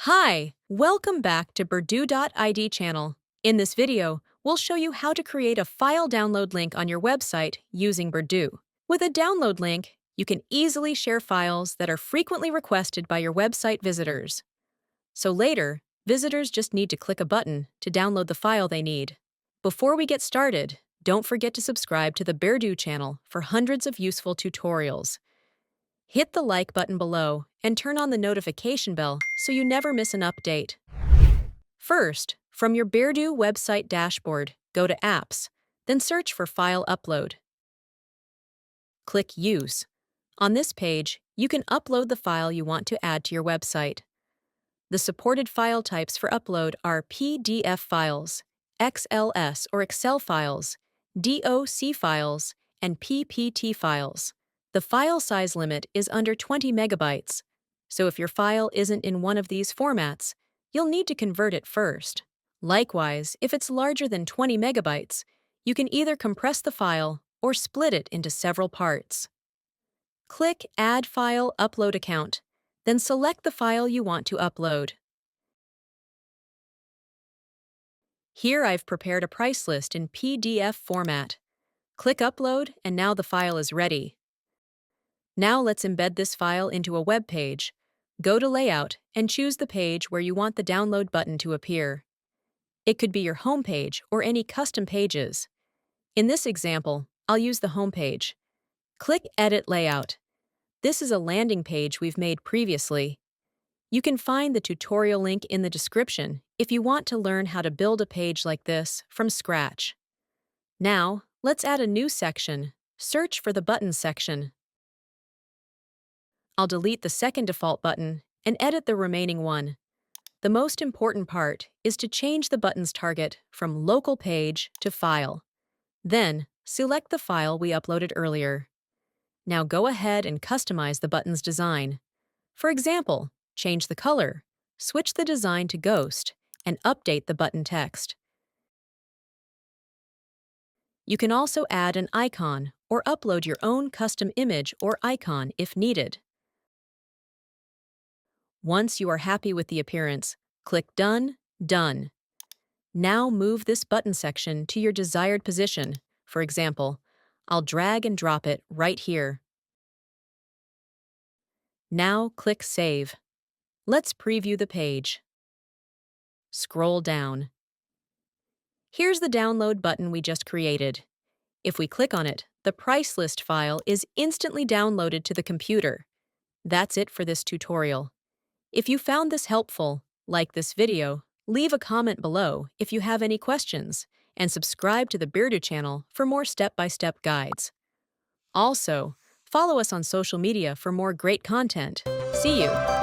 Hi, welcome back to Berdu.id channel. In this video, we'll show you how to create a file download link on your website using Berdu. With a download link, you can easily share files that are frequently requested by your website visitors. So later, visitors just need to click a button to download the file they need. Before we get started, don't forget to subscribe to the Berdu channel for hundreds of useful tutorials. Hit the like button below and turn on the notification bell so you never miss an update. First, from your Berdu website dashboard, go to Apps, then search for File Upload. Click Use. On this page, you can upload the file you want to add to your website. The supported file types for upload are PDF files, XLS or Excel files, DOC files, and PPT files. The file size limit is under 20 megabytes, so if your file isn't in one of these formats, you'll need to convert it first. Likewise, if it's larger than 20 megabytes, you can either compress the file or split it into several parts. Click Add File Upload Account, then select the file you want to upload. Here I've prepared a price list in PDF format. Click Upload, and now the file is ready. Now let's embed this file into a web page. Go to Layout and choose the page where you want the download button to appear. It could be your home page or any custom pages. In this example, I'll use the home page. Click Edit Layout. This is a landing page we've made previously. You can find the tutorial link in the description if you want to learn how to build a page like this from scratch. Now, let's add a new section. Search for the Buttons section. I'll delete the second default button and edit the remaining one. The most important part is to change the button's target from Local Page to File. Then, select the file we uploaded earlier. Now go ahead and customize the button's design. For example, change the color, switch the design to Ghost, and update the button text. You can also add an icon or upload your own custom image or icon if needed. Once you are happy with the appearance, click Done. Now move this button section to your desired position. For example, I'll drag and drop it right here. Now click Save. Let's preview the page. Scroll down. Here's the download button we just created. If we click on it, the price list file is instantly downloaded to the computer. That's it for this tutorial. If you found this helpful, like this video, leave a comment below if you have any questions, and subscribe to the Berdu channel for more step-by-step guides. Also, follow us on social media for more great content. See you!